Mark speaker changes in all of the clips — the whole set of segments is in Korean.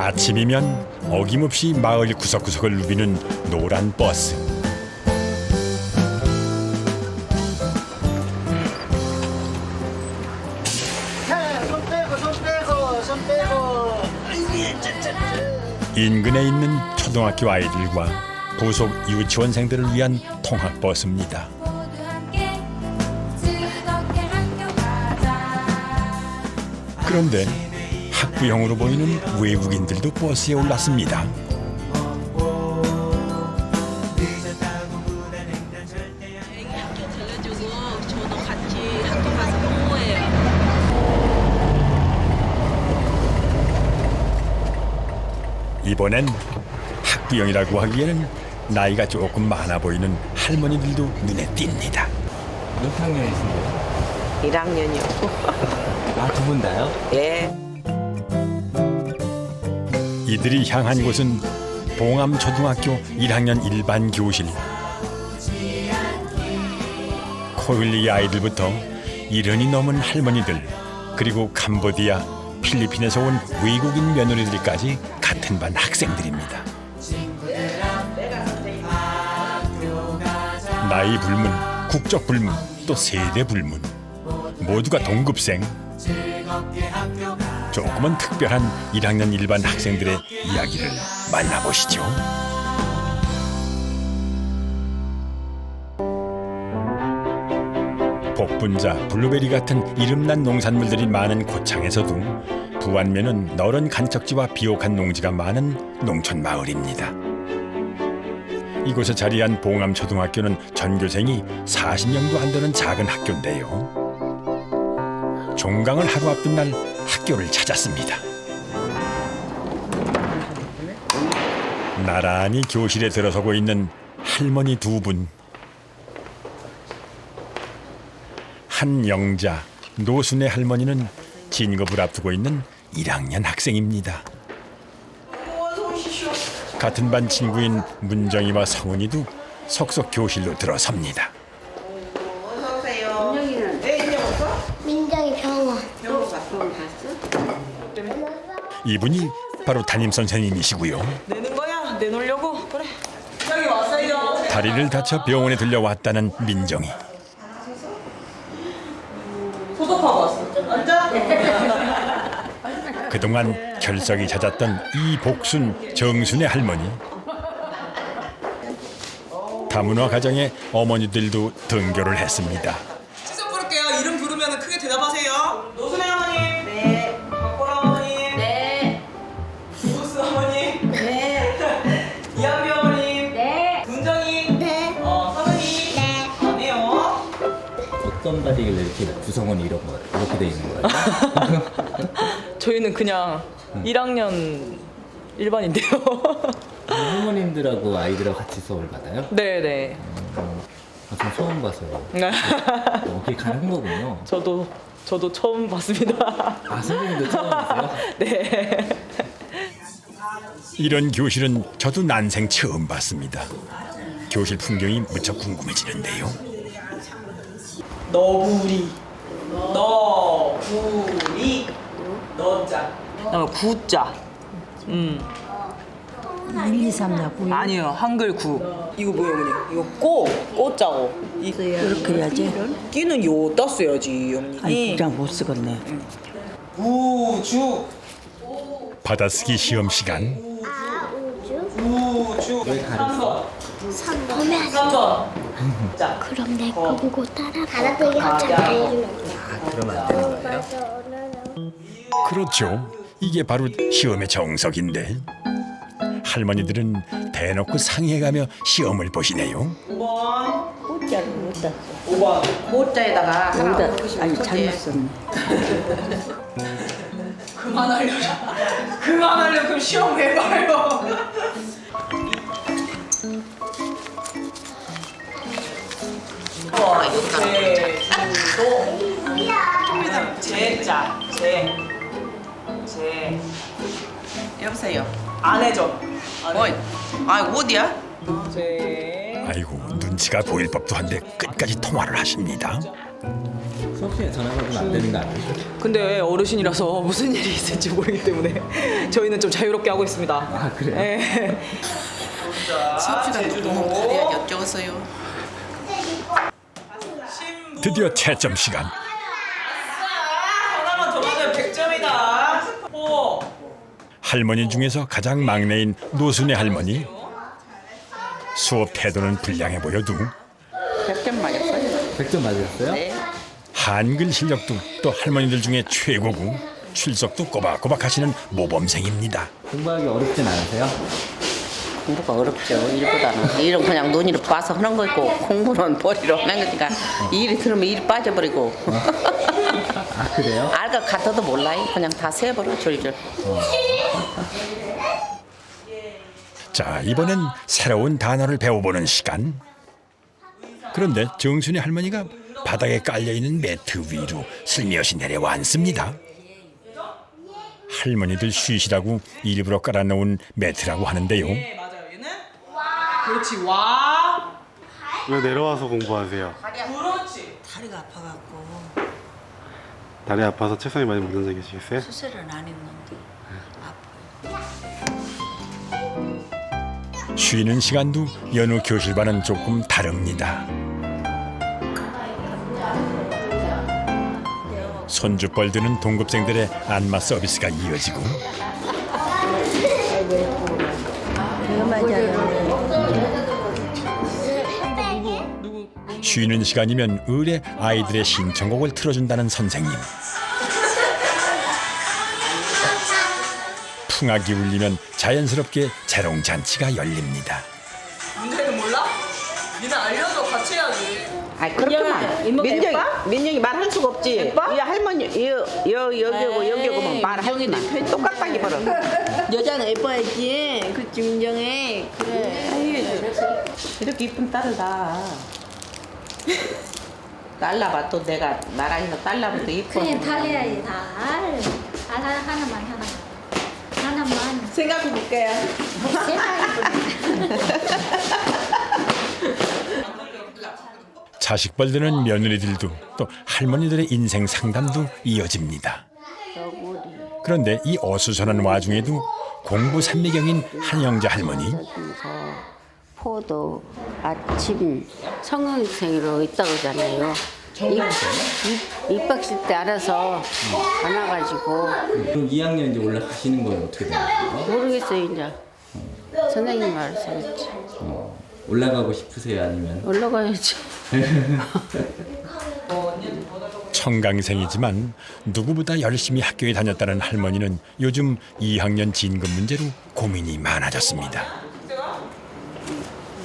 Speaker 1: 아침이면 어김없이 마을 구석구석을 누비는 노란 버스.
Speaker 2: 손 빼고.
Speaker 1: 인근에 있는 초등학교 아이들과 부속 유치원생들을 위한 통학버스입니다. 그런데 학부형으로 보이는 외국인들도 버스에 올랐습니다.
Speaker 3: 들려주고 저도 같이 학교 가서 공부해요.
Speaker 1: 이번엔 학부형이라고 하기에는 나이가 조금 많아 보이는 할머니들도 눈에 띕니다.
Speaker 4: 몇 학년이신데요?
Speaker 5: 1학년이요.
Speaker 4: 아, 두 분 다요?
Speaker 5: 예.
Speaker 1: 이들이 향한 곳은 봉암초등학교 1학년 일반 교실. 코 흘리기 아이들부터 70이 넘은 할머니들, 그리고 캄보디아, 필리핀에서 온 외국인 며느리들까지 같은 반 학생들입니다. 나이 불문, 국적 불문, 또 세대 불문, 모두가 동급생. 조금은 특별한 1학년 일반 학생들의 이야기를 만나보시죠. 복분자, 블루베리 같은 이름난 농산물들이 많은 고창에서도 부안면은 너른 간척지와 비옥한 농지가 많은 농촌 마을입니다. 이곳에 자리한 봉암초등학교는 전교생이 40명도 안 되는 작은 학교인데요. 종강을 하루 앞둔 날 학교를 찾았습니다. 나란히 교실에 들어서고 있는 할머니 두 분. 한영자, 노순의 할머니는 진급을 앞두고 있는 1학년 학생입니다. 같은 반 친구인 문정이와 성은이도 속속 교실로 들어섭니다.
Speaker 6: 민정이 병원.
Speaker 1: 이분이 바로 담임 선생님이시고요.
Speaker 3: 내는 거야? 내놓으려고? 그래. 여기 왔어요.
Speaker 1: 다리를 다쳐 병원에 들려왔다는 민정이.
Speaker 3: 소독하고 왔어. 앉아.
Speaker 1: 그동안 결석이 잦았던 이복순, 정순의 할머니. 다문화 가정의 어머니들도 등교를 했습니다.
Speaker 3: 시선 부를게요. 이름 부르면 크게 대답하세요. 노순의 어머님. 네. 박보라 어머님. 네. 이구스 어머님. 네. 이한비 어머님. 네. 문정이.
Speaker 6: 네.
Speaker 3: 선은이.
Speaker 6: 네.
Speaker 3: 안 해요.
Speaker 4: 어떤 발이길래 이렇게 구성원이 이렇게 돼 있는 거예요?
Speaker 7: 저희는 그냥 1학년 일반인데요.
Speaker 4: 부모님들하고 아이들하고 같이 수업을 받아요?
Speaker 7: 네네.
Speaker 4: 아, 전 처음 봐서요. 이렇게 가는 거군요.
Speaker 7: 저도 처음 봤습니다.
Speaker 4: 아, 선생님도 처음 보세요?
Speaker 7: 네.
Speaker 1: 이런 교실은 저도 난생 처음 봤습니다. 교실 풍경이 무척 궁금해지는데요.
Speaker 3: 너구리. 너구리. 너자.
Speaker 7: 그다음에 구자.
Speaker 8: 1, 2, 3나 9.
Speaker 7: 아니요, 한글 구. 이거 뭐예요, 어머니? 이거 꼬자고.
Speaker 8: 이렇게 해야지.
Speaker 7: 끼는 요다 써야지,
Speaker 8: 아니,
Speaker 7: 어머니.
Speaker 8: 그냥 못 쓰겠네.
Speaker 3: 우주.
Speaker 1: 받아쓰기 시험 시간.
Speaker 3: 우주.
Speaker 4: 왜 가르쳐?
Speaker 6: 3번.
Speaker 3: 3번. 자.
Speaker 6: 그럼 내 거 보고 따라 받아들기 한참 보여주면 돼.
Speaker 4: 아, 그러면 안 되는 거예요?
Speaker 1: 그렇죠. 이게 바로 시험의 정석인데. 할머니들은 대놓고 상의해가며 시험을 보시네요.
Speaker 3: 5번.
Speaker 8: 꽃자를 못 땄어.
Speaker 3: 5번.
Speaker 5: 모자에다가 하나
Speaker 8: 여기다,
Speaker 5: 얹으시면
Speaker 8: 아니,
Speaker 5: 좋지.
Speaker 8: 잘못 썼네.
Speaker 3: 그만하려고 그럼 시험 왜 봐요? 제자. 제.
Speaker 5: 여보세요.
Speaker 3: 안 해줘.
Speaker 5: 뭐? 아, 어디야?
Speaker 3: 제.
Speaker 1: 아이고, 눈치가 보일 법도 한데 끝까지 통화를 하십니다.
Speaker 4: 수업 시간에 전화 받으면 안 되는 거 아니에요?
Speaker 7: 근데 어르신이라서 무슨 일이 있을지 모르기 때문에 저희는 좀 자유롭게 하고 있습니다.
Speaker 4: 아, 그래요?
Speaker 7: 네.
Speaker 5: 수업 시간도 너무 다리가 엿적었어요.
Speaker 1: 드디어 채점 시간.
Speaker 3: 하나만 더 맞으면 100점이다. 오.
Speaker 1: 할머니 중에서 가장 막내인 노순의 할머니. 수업 태도는 불량해 보여도
Speaker 5: 100점 맞았어요.
Speaker 4: 100점 맞으셨어요?
Speaker 5: 네.
Speaker 1: 한글 실력도 또 할머니들 중에 최고고 출석도 꼬박꼬박 하시는 모범생입니다.
Speaker 4: 공부하기 어렵진 않으세요?
Speaker 5: 공부가 어렵죠. 일보다는. 일은 그냥 눈으로 봐서 하는 거 있고 공부는 머리로 하는 거니까 일이 들으면 일이 빠져버리고
Speaker 4: 아, 그래요?
Speaker 5: 알것 같아도 몰라요. 그냥 다 세버려 줄줄.
Speaker 1: 자, 이번엔 새로운 단어를 배워보는 시간. 그런데 정순이 할머니가 바닥에 깔려있는 매트 위로 슬며시 내려와 앉습니다. 할머니들 쉬시라고 일부러 깔아놓은 매트라고 하는데요.
Speaker 3: 네, 맞아요. 얘는 그렇지. 와.
Speaker 9: 왜 내려와서 공부하세요?
Speaker 3: 그렇지.
Speaker 8: 다리가 아파갖고
Speaker 9: 다리 아파서 책상에 많이 못 앉아 계시겠어요?
Speaker 8: 수술은 안 했는데
Speaker 1: 쉬는 시간도 여느 교실과는 조금 다릅니다. 손주뻘 드는 동급생들의 안마 서비스가 이어지고 쉬는 시간이면 의뢰 아이들의 신청곡을 틀어준다는 선생님. 풍악이 울리면 자연스럽게 재롱잔치가 열립니다.
Speaker 3: 문제는 몰라? 니는 알려줘. 같이 해야지.
Speaker 5: 아 그렇게만. 민정이 말할 수가 없지. 이 할머니 여기고 말하기만 똑같다기 버려.
Speaker 6: 여자는 예뻐야지. 그치 민정해. 그래.
Speaker 5: 이렇게 이쁜 딸을 다. 딸라봐 또 내가 나랑이서 딸라봐 또 이뻐.
Speaker 6: 그냥 다 해야지 다. 하나만. 하나만.
Speaker 7: 생각해 볼게요.
Speaker 1: 자식뻘 드는 며느리들도 또 할머니들의 인생 상담도 이어집니다. 그런데 이 어수선한 와중에도 공부 삼미경인 한영자 할머니.
Speaker 10: 포도 아침 성형생으로 있다고 하잖아요. 입학식 때 알아서 안 와가지고
Speaker 4: 그럼 2학년 이제 올라가시는 건 어떻게 되는 거예요?
Speaker 10: 모르겠어요 이제. 선생님 알아서 했지.
Speaker 4: 올라가고 싶으세요? 아니면?
Speaker 10: 올라가야지.
Speaker 1: 청강생이지만 누구보다 열심히 학교에 다녔다는 할머니는 요즘 2학년 진급 문제로 고민이 많아졌습니다.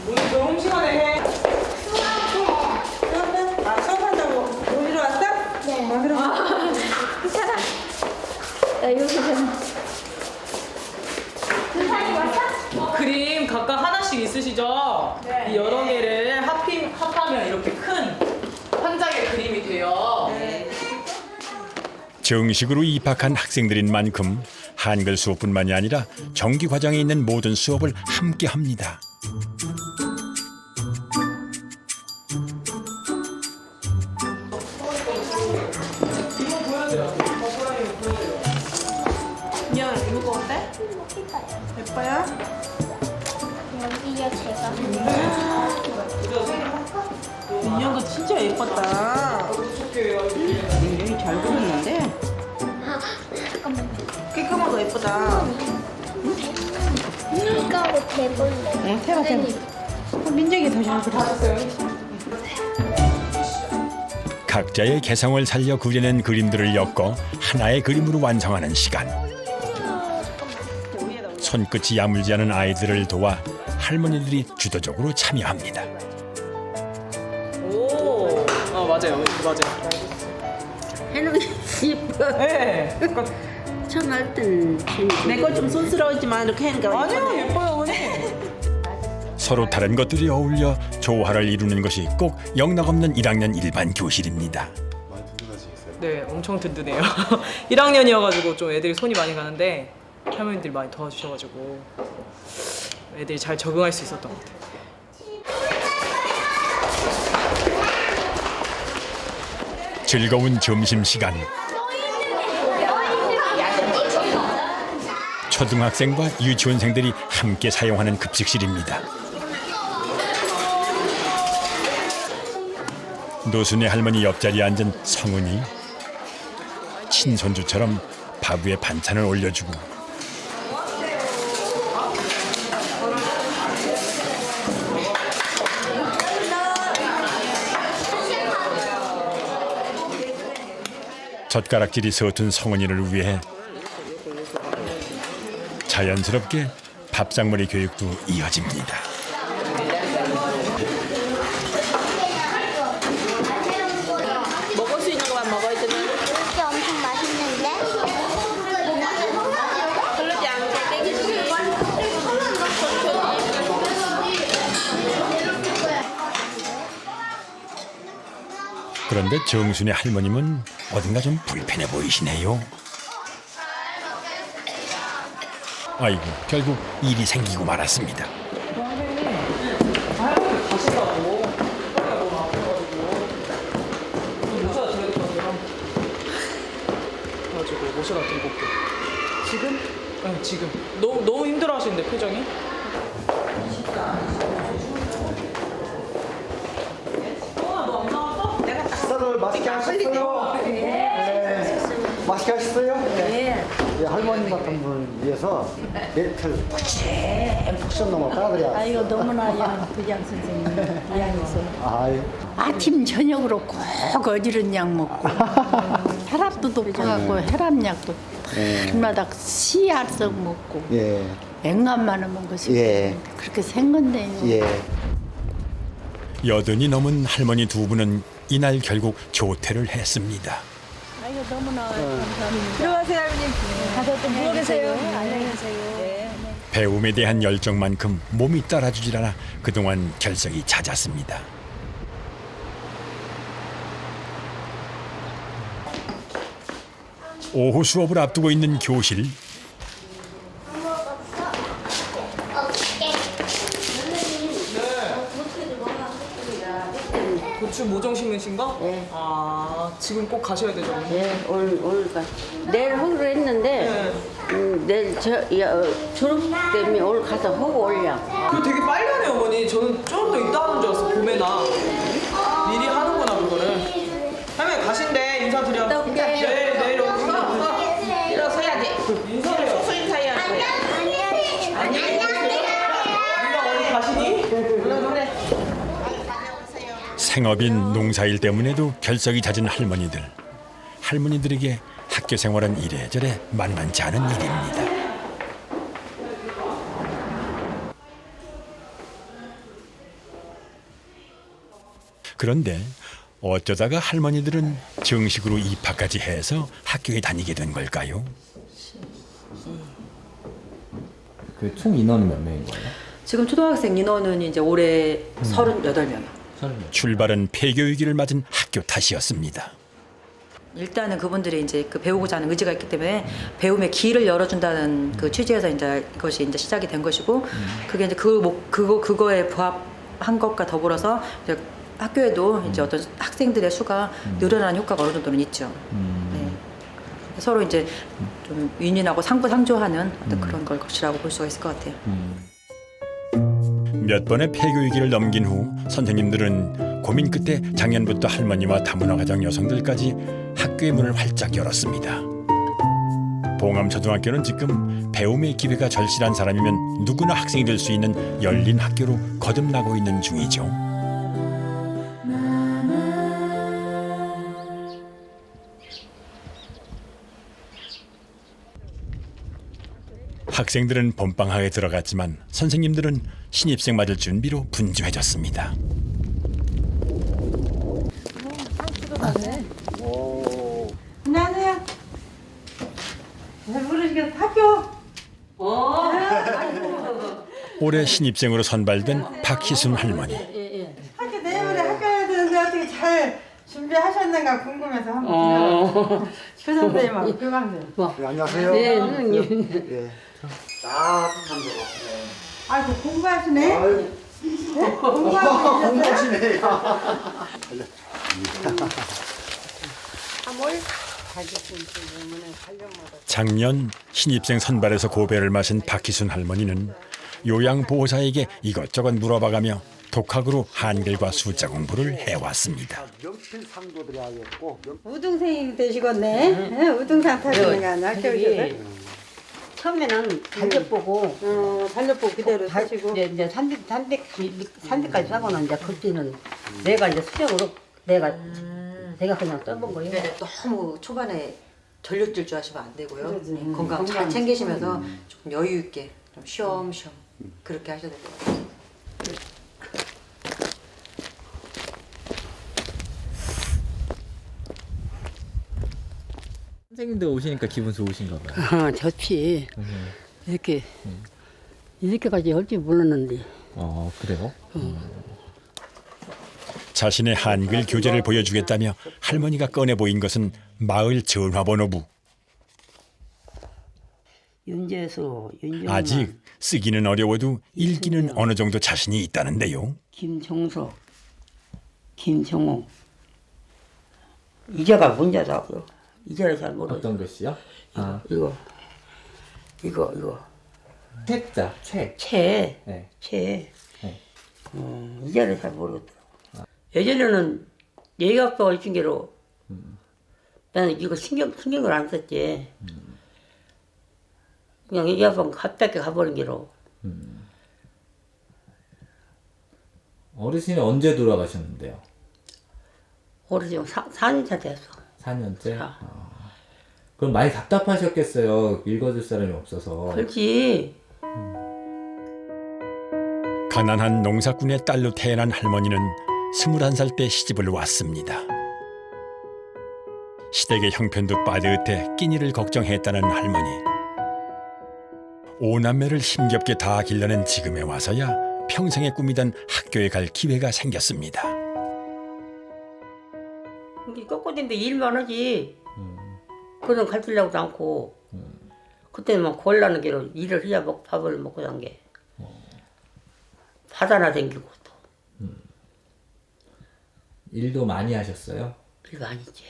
Speaker 3: 오늘 졸업 시간에 해. 아, 수업한다고 오늘 왔어?
Speaker 6: 네. 괜찮아. 나 여기서
Speaker 3: 그림 각각 하나씩 있으시죠? 이 여러 개를 합하면 이렇게 큰 한 장의 그림이 돼요.
Speaker 1: 정식으로 입학한 학생들인 만큼 한글 수업뿐만이 아니라 정기 과정에 있는 모든 수업을 함께 합니다.
Speaker 3: 야, 이거 어때? 예뻐요?
Speaker 6: 여기가 제가
Speaker 3: 인형도 진짜 예뻤다.
Speaker 5: 민정이 잘 그렸는데.
Speaker 6: 잠깐만.
Speaker 3: 깔끔한 거 예쁘다.
Speaker 6: 이거로 대볼래.
Speaker 5: 태봐. 민정이 더 잘 그렸어.
Speaker 1: 각자의 개성을 살려 그려낸 그림들을 엮어 하나의 그림으로 완성하는 시간. 손끝이 야물지 않은 아이들을 도와 할머니들이 주도적으로 참여합니다.
Speaker 3: 오, 맞아요.
Speaker 10: 해놓은 게 예뻐.
Speaker 3: 네.
Speaker 10: 처음 할 때는
Speaker 5: 내 거 좀 촌스러웠지만 이렇게 하니까
Speaker 3: 아니요, 예뻐요, 어머니.
Speaker 1: 서로 다른 것들이 어울려 조화를 이루는 것이 꼭 영락없는 1학년 일반 교실입니다.
Speaker 9: 많이 든든하시겠어요?
Speaker 3: 네, 엄청 든든해요. 1학년이어가지고 좀 애들이 손이 많이 가는데 할머니들이 많이 도와주셔가지고 애들이 잘 적응할 수 있었던 것 같아요.
Speaker 6: 1
Speaker 1: 즐거운 점심시간. 초등학생과 유치원생들이 함께 사용하는 급식실입니다. 노순의 할머니 옆자리에 앉은 성은이 친손주처럼 밥 위에 반찬을 올려주고 젓가락질이 서툰 성은이를 위해 자연스럽게 밥상머리 교육도 이어집니다.
Speaker 5: 먹을 수 있는 것만 먹어야 되는.
Speaker 6: 이게 엄청 맛있는데?
Speaker 5: 그러지 않게 땡기지.
Speaker 1: 그런데 정순의 할머님은 어딘가 좀 불편해 보이시네요. 아이고, 결국 일이 생기고 말았습니다.
Speaker 7: 가지고 모셔 같은 거 볼게. 지금? 네, 지금. 너무 힘들어하시는데 표정이?
Speaker 2: 식사를 맛있게 하셨어요? 네. 맛있게 하셨어요? 네. 할머님 같은 분을 위해서 메리트를 푹신 놈을 따드려야.
Speaker 8: 아이고 너무나 부장 선생님 이양에서
Speaker 2: 아유.
Speaker 8: 아침 저녁으로 꼭 어지른 약 먹고 혈압도 높아갖고 혈압약도 날마다 씨알석 먹고
Speaker 2: 예.
Speaker 8: 앵간 많으면 것이
Speaker 2: 예.
Speaker 8: 그렇게 생건데요.
Speaker 2: 예.
Speaker 1: 여든이 넘은 할머니 두 분은 이날 결국 조퇴를 했습니다.
Speaker 8: 아이고 너무나 감사합니다.
Speaker 7: 들어가세요, 할머님.
Speaker 8: 가서 좀
Speaker 7: 누워 계세요.
Speaker 8: 안녕히 계세요.
Speaker 1: 배움에 대한 열정만큼 몸이 따라주질 않아 그동안 결석이 잦았습니다. 오후 수업을 앞두고 있는 교실.
Speaker 7: 고추 모종 심으신 거?
Speaker 5: 네.
Speaker 7: 아, 지금 꼭 가셔야 되죠.
Speaker 5: 네, 오늘 내일 하기로 했는데 내일 졸업 때문에 오늘 가서 하고 올려.
Speaker 7: 그거 되게 빨리 하네, 어머니. 저는 좀 더 이따 하는 줄 알았어, 봄에나. 미리 하는구나, 그거를. 할머니 가신대, 인사드려.
Speaker 5: 올게.
Speaker 7: 네, 내일 오고.
Speaker 5: 일어서야지.
Speaker 7: 인사드려.
Speaker 5: 소소 인사해야지.
Speaker 7: 누가 어디 가시니?
Speaker 1: 생업인 농사일 때문에도 결석이 잦은 할머니들. 할머니들에게 학교 생활은 이래저래 만만치 않은 일입니다. 그런데 어쩌다가 할머니들은 정식으로 입학까지 해서 학교에 다니게 된 걸까요?
Speaker 4: 그 총 인원은 몇 명인 거예요?
Speaker 11: 지금 초등학생 인원은 이제 올해 38명.
Speaker 1: 출발은 폐교위기를 맞은 학교 탓이었습니다.
Speaker 11: 일단은 그분들이 이제 그 배우고자 하는 의지가 있기 때문에 배움의 길을 열어준다는 그 취지에서 이제 이것이 이제 시작이 된 것이고 그게 이제 그거에 부합한 것과 더불어서 이제 학교에도 이제 어떤 학생들의 수가 늘어나는 효과가 어느 정도는 있죠. 네. 서로 이제 좀 윈윈하고 상부상조하는 어떤 그런 것이라고 볼 수가 있을 것 같아요.
Speaker 1: 몇 번의 폐교위기를 넘긴 후 선생님들은 고민 끝에 작년부터 할머니와 다문화 가정 여성들까지 학교의 문을 활짝 열었습니다. 봉암초등학교는 지금 배움의 기회가 절실한 사람이면 누구나 학생이 될 수 있는 열린 학교로 거듭나고 있는 중이죠. 학생들은 봄방학에 들어갔지만 선생님들은 신입생 맞을 준비로 분주해졌습니다.
Speaker 8: 안녕하세요. 잘 부르시겠어? 학교.
Speaker 1: 올해 신입생으로 선발된 박희순 할머니.
Speaker 8: 학교 내일모레 학교에 되는데 어떻게 잘 준비하셨는가 궁금해서 한번 그 선생님하고 그 강생.
Speaker 2: 네, 안녕하세요. 네, 선생님. 예. 따뜻한 거.
Speaker 8: 아이고 공부하시네. 네? 공부하시네.
Speaker 1: 작년 신입생 선발에서 고배를 마신 박희순 할머니는 요양보호사에게 이것저것 물어봐가며 독학으로 한글과 숫자 공부를 해왔습니다.
Speaker 8: 우등생이 되시겠네. 우등상 타시는 거 아니야? 학교에서.
Speaker 2: 처음에는 달력보고
Speaker 8: 달력보고 그대로 타시고.
Speaker 2: 이제 산대까지 사고는 이제 그때는 내가 이제 수정으로 내가 그냥 써본 거예요.
Speaker 11: 네, 너무 초반에 전력질주 하시면 안 되고요.
Speaker 8: 그러지.
Speaker 11: 건강 잘 챙기시면서 조금 여유 있게 좀 쉬엄쉬엄 그렇게 하셔야 될 것 같아요.
Speaker 4: 선생님들 오시니까 기분 좋으신가 봐요.
Speaker 2: 좋지. 이렇게까지 할 줄 몰랐는데.
Speaker 4: 그래요?
Speaker 1: 자신의 한글 교재를 보여주겠다며 할머니가 꺼내 보인 것은 마을 전화번호부.
Speaker 2: 윤재수, 윤정만,
Speaker 1: 아직 쓰기는 어려워도 읽기는 어느 정도 자신이 있다는데요.
Speaker 2: 김종석, 김정호. 이자가 문자다고요. 이자를 잘 모르.
Speaker 4: 어떤 글씨요?
Speaker 2: 이거.
Speaker 4: 책자, 책.
Speaker 2: 채.
Speaker 4: 네.
Speaker 2: 채.
Speaker 4: 네.
Speaker 2: 이자를 잘 모르겠더라고. 예전에는 예의학과가 있은 게로 나는 이거 신경을 안 썼지. 그냥 예의학과 갑자기 가버린 게로.
Speaker 4: 어르신이 언제 돌아가셨는데요?
Speaker 2: 오래전 4년차 됐어.
Speaker 4: 4년째? 그럼 많이 답답하셨겠어요. 읽어줄 사람이 없어서.
Speaker 2: 그렇지.
Speaker 1: 가난한 농사꾼의 딸로 태어난 할머니는 21살 때 시집을 왔습니다. 시댁의 형편도 빠듯해 끼니를 걱정했다는 할머니. 5남매를 힘겹게 다 길러낸 지금에 와서야 평생에 꾸미던 학교에 갈 기회가 생겼습니다.
Speaker 2: 꺾어진데 일만 하지. 그런 가르치려고도 않고. 그때는 막 골라는 게로 일을 해야 밥을 먹고 산 게. 바다나 댕기고 또.
Speaker 4: 일도 많이 하셨어요?
Speaker 2: 일 많이 했지.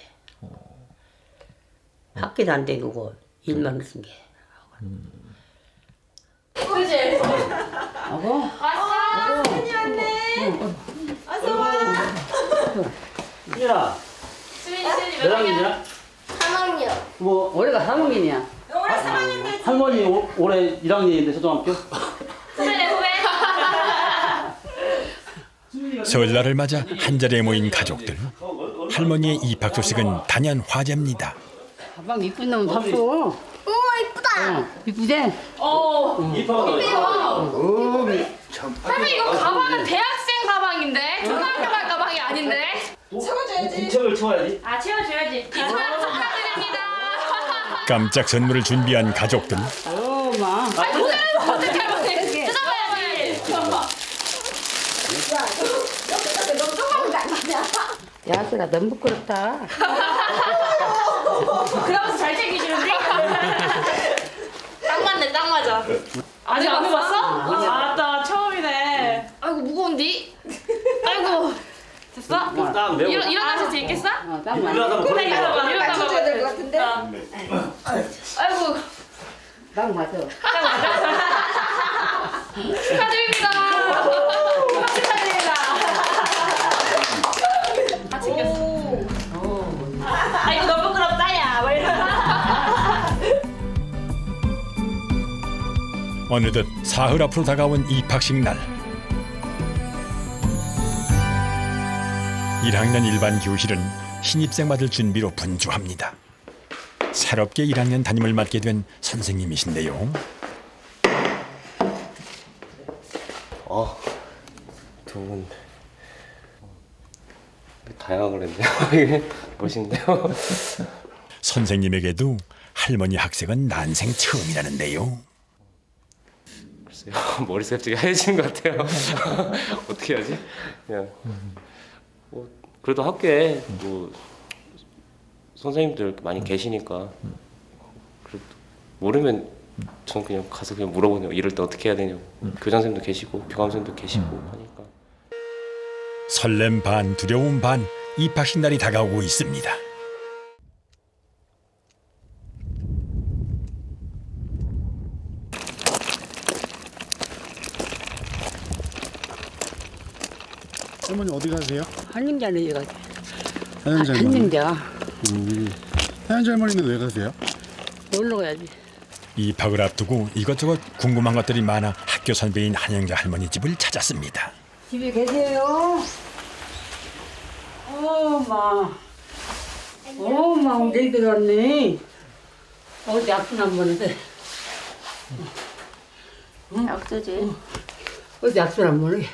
Speaker 2: 학교도 안 댕기고 일만 했은 게.
Speaker 3: 그지?
Speaker 2: 하고?
Speaker 3: 왔어. 수민이 왔네. 어서 와.
Speaker 9: 야,
Speaker 3: 수민이
Speaker 9: 몇 학년이야?
Speaker 6: 3학년.
Speaker 9: 뭐
Speaker 2: 올해가 3학년이야.
Speaker 3: 올해 3학년 됐지.
Speaker 9: 할머니 올해 1학년인데 초등학교?
Speaker 3: 후배네 후배.
Speaker 1: 설날을 맞아 한자리에 모인 가족들. 할머니의 입학 소식은 단연 화제입니다.
Speaker 2: 가방 이쁜 놈 샀어.
Speaker 6: 오 이쁘다.
Speaker 2: 이쁘지?
Speaker 3: 할머니 이거 가방은 대학생 가방인데 초등학교 갈 가방이 아닌데. 채워줘야지.
Speaker 9: 공책을 채워야지.
Speaker 3: 아 채워줘야지. 축하드립니다.
Speaker 1: 깜짝 선물을 준비한 가족들.
Speaker 2: 마.
Speaker 3: 아 오늘 어떻게 할머니? 뜯어봐야지.
Speaker 2: 야수가 너무 부끄럽다.
Speaker 3: 그러면서 잘 챙기시는데? 딱 맞네, 딱 맞아. 아직 안 해봤어?
Speaker 7: 아따 처음이네.
Speaker 3: 아이고, 무거운디? 아이고. 됐어?
Speaker 9: 딱 매워.
Speaker 3: 일어나실 수 있겠어?
Speaker 2: 딱 맞아.
Speaker 9: 일어나서
Speaker 3: 그래, 일어나봐.
Speaker 7: 맞춰줘야 될 것 같은데?
Speaker 3: 아이고,
Speaker 2: 딱 맞아.
Speaker 3: 딱 맞아. 축하드립니다. 축하드립니다. 다 챙겼어. 아이고, 너무 부끄럽다, 야. 뭐
Speaker 1: 어느덧 사흘 앞으로 다가온 입학식 날. 1학년 일반 교실은 신입생 맞을 준비로 분주합니다. 새롭게 1학년 담임을 맡게 된 선생님이신데요.
Speaker 12: 두 분 다양하게 했네요. 이게 멋있는데요.
Speaker 1: 선생님에게도 할머니 학생은 난생 처음이라는데요.
Speaker 12: 글쎄요, 머리가 갑자기 하얘지는 것 같아요. 어떻게 하지? 그냥 뭐 그래도 학교에 뭐 선생님들 많이 계시니까 그래도 모르면 전 그냥 가서 그냥 물어보네요. 이럴 때 어떻게 해야 되냐고. 교장 선생님도 계시고 교감 선생님도 계시고 하니까.
Speaker 1: 설렘 반 두려움 반 입학식 날이 다가오고 있습니다.
Speaker 9: 할머니 어디 가세요?
Speaker 2: 한림자는 이거
Speaker 9: 하연자 할머니.
Speaker 2: 한림자
Speaker 9: 하연자 할머니는 왜 가세요?
Speaker 2: 놀러 가야지.
Speaker 1: 입학을 앞두고 이것저것 궁금한 것들이 많아 학교 선배인 한영자 할머니 집을 찾았습니다.
Speaker 2: 집에 계세요? 엄마 내일 들어왔네. 어디 아프나 보는데.
Speaker 10: 약소지.
Speaker 2: 어디 아프나 보네.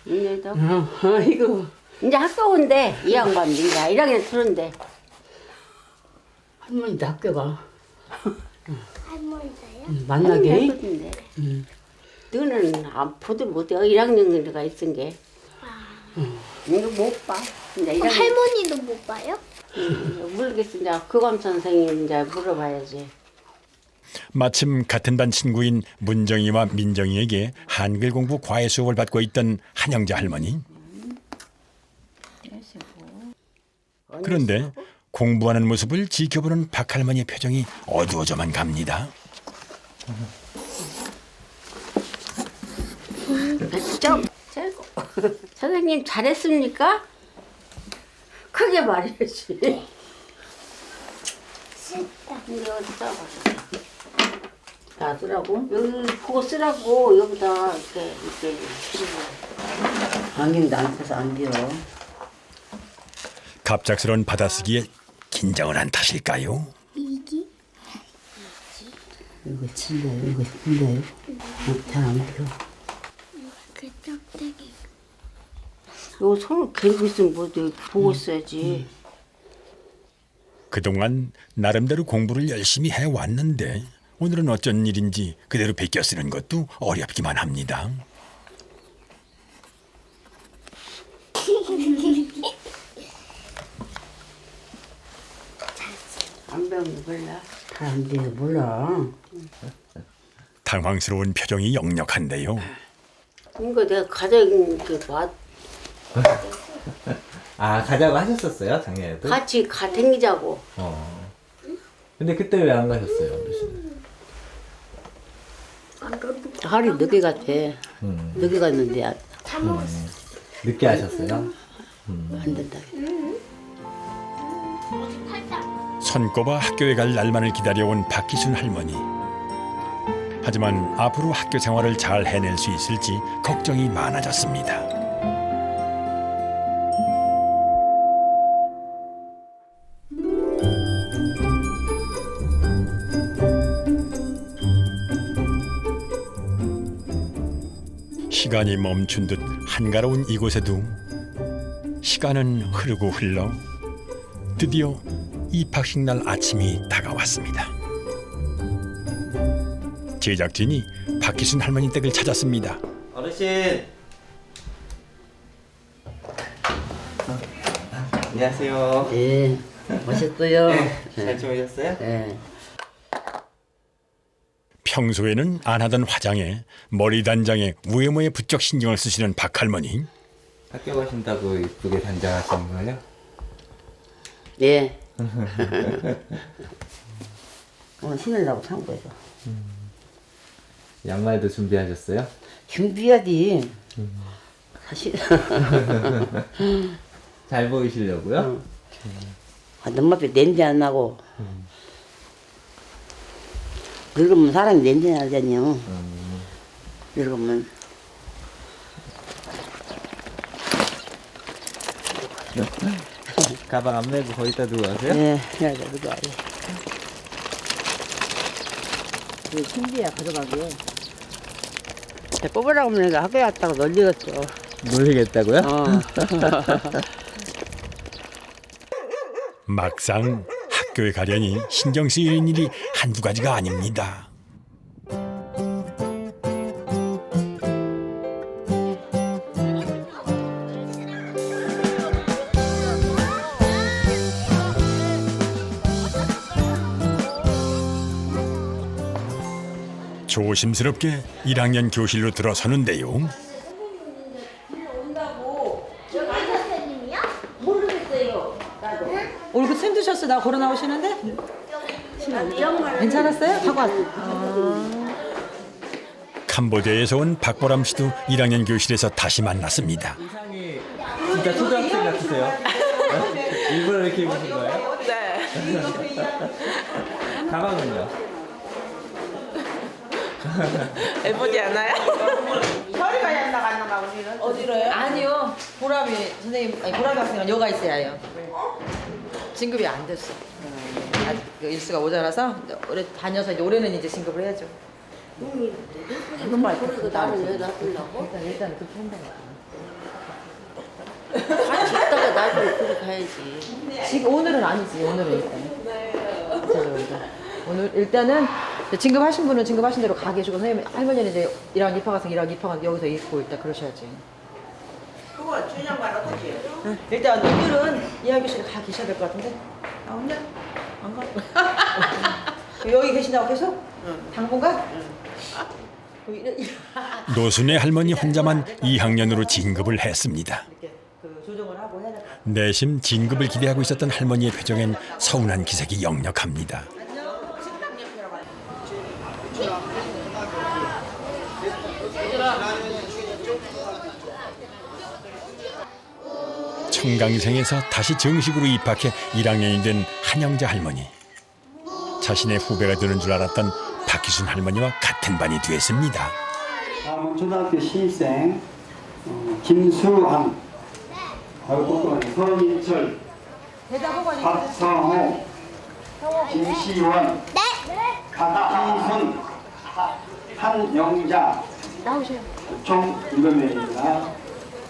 Speaker 10: 이제도.
Speaker 2: 아이고.
Speaker 10: 이제 학교 온대. 이 양반 이제 1학년 들은데.
Speaker 2: 할머니도 학교가
Speaker 6: 할머니가요?
Speaker 2: 만나게.
Speaker 10: 너는 안 보도 못해. 1학년이가 있은 게. 이거 못 봐. 이제 1학년.
Speaker 6: 할머니도 못 봐요?
Speaker 10: 모르겠어. 이제 교감 선생님 이제 물어봐야지.
Speaker 1: 마침 같은 반 친구인 문정이와 민정이에게 한글 공부 과외 수업을 받고 있던 한영자 할머니. 그런데 공부하는 모습을 지켜보는 박 할머니의 표정이 어두워져만 갑니다.
Speaker 10: 좀 최고. 선생님 잘했습니까? 크게 말해야지. 이거 어디 써봐.
Speaker 2: 다 쓰라고?
Speaker 10: 여기 보고 쓰라고 여기다 이렇게
Speaker 2: 안경도 안 써서 안 돼요.
Speaker 1: 갑작스러운 받아쓰기에 긴장을 한 탓일까요?
Speaker 6: 이기?
Speaker 2: 이거 친데 이거 친데 잘안 돼요.
Speaker 6: 그 짝대기.
Speaker 10: 요 손을 개고 있으면 뭐 보고 써야지.
Speaker 1: 그동안 나름대로 공부를 열심히 해왔는데 오늘은 어쩐 일인지 그대로 베껴 쓰는 것도 어렵기만 합니다.
Speaker 10: 안 배우는 거 몰라.
Speaker 2: 잘 안 돼요. 몰라.
Speaker 1: 당황스러운 표정이 역력한데요.
Speaker 10: 이거 내가 가장 그
Speaker 4: 아 가자고 하셨었어요 작년에도?
Speaker 10: 같이 댕기자고.
Speaker 4: 근데 그때 왜 안 가셨어요 어르신?
Speaker 2: 하루 늦게 갔대. 늦게 갔는데
Speaker 4: 늦게 하셨어요?
Speaker 2: 안 된다.
Speaker 1: 손꼽아 학교에 갈 날만을 기다려온 박기순 할머니. 하지만 앞으로 학교 생활을 잘 해낼 수 있을지 걱정이 많아졌습니다. 시간이 멈춘 듯 한가로운 이곳에도 시간은 흐르고 흘러 드디어 입학식 날 아침이 다가왔습니다. 제작진이 박기순 할머니 댁을 찾았습니다.
Speaker 4: 어르신. 안녕하세요.
Speaker 2: 예, 멋있어요.
Speaker 4: 잘 지내셨어요?
Speaker 2: 예.
Speaker 1: 평소에는 안 하던 화장에 머리 단장에 외모에 부쩍 신경을 쓰시는 박 할머니.
Speaker 4: 학교 가신다고 이쁘게 단장하시는 거예요?
Speaker 2: 예. 오늘 신으려고 산 거예요.
Speaker 4: 양말도 준비하셨어요?
Speaker 2: 준비해야지. 사실.
Speaker 4: 잘 보이시려고요?
Speaker 2: 너무 앞에 냄새 안 나고. 늙으면 사람이 냄새 나잖아요. 늙으면.
Speaker 4: 가방 안 메고 거기다 두고 가세요?
Speaker 2: 네, 그래 두고 와요. 이거 신비야 가져가게. 뽑으라고 하면 내가 학교에 갔다가 놀리겠어.
Speaker 4: 놀리겠다고요?
Speaker 1: 막상 학교에 가려니 신경 쓰이는 일이 한두 가지가 아닙니다. 조심스럽게 1학년 교실로 들어서는데요.
Speaker 11: 얼굴 힘드셨어? 나 걸어 나오시는데? 괜찮았어요? 하고 왔어.
Speaker 1: 캄보디아에서 온 박보람 씨도 1학년 교실에서 다시 만났습니다.
Speaker 4: 진짜 초등학생 같으세요. 일부러 이렇게 입으신 거예요?
Speaker 7: 네.
Speaker 4: 가방은요?
Speaker 7: 예쁘지 않아요?
Speaker 8: 머리가 약 나갔나 우리는.
Speaker 7: 어디로요?
Speaker 11: 아니요. 보람이 선생님, 아니 보람이 학생은 여가 있어야 해요. 진급이 안 됐어. 아직 그 일수가 모자라서 올해 다녀서 이제 올해는 이제 진급을 해야죠.
Speaker 10: 정말 그래도 나를 왜 놔두려고?
Speaker 11: 일단 그렇게 한다고.
Speaker 10: 같이 있다가 나중에 그래 가야지.
Speaker 11: 지금 오늘은 아니지. 오늘은 일단. 오늘 일단은 진급하신 분은 진급하신 대로 가 계시고 선생님 할머니는 이제 1학년 입학학생 1학년 입학한 여기서 있고 일단 그러셔야지.
Speaker 8: 그거 준영만 어떻게?
Speaker 11: 일단 오늘은 이하교 씨가 가 계셔야 될 것 같은데. 아 혼자? 안 가? 여기 계신다고 계속? 당분간?
Speaker 1: 노순의 할머니 혼자만 2학년으로 진급을 했습니다.
Speaker 11: 그 조정을 하고 해야 될 것 같아요.
Speaker 1: 내심 진급을 기대하고 있었던 할머니의 표정엔 서운한 기색이 역력합니다. 청강생에서 다시 정식으로 입학해 1학년이 된 한영자 할머니. 자신의 후배가 되는 줄 알았던 박희순 할머니와 같은 반이 되었습니다.
Speaker 13: 다음은 초등학교 신입생 김수환, 서인철, 박성호, 김시원, 강희순, 한영자 총 7명입니다.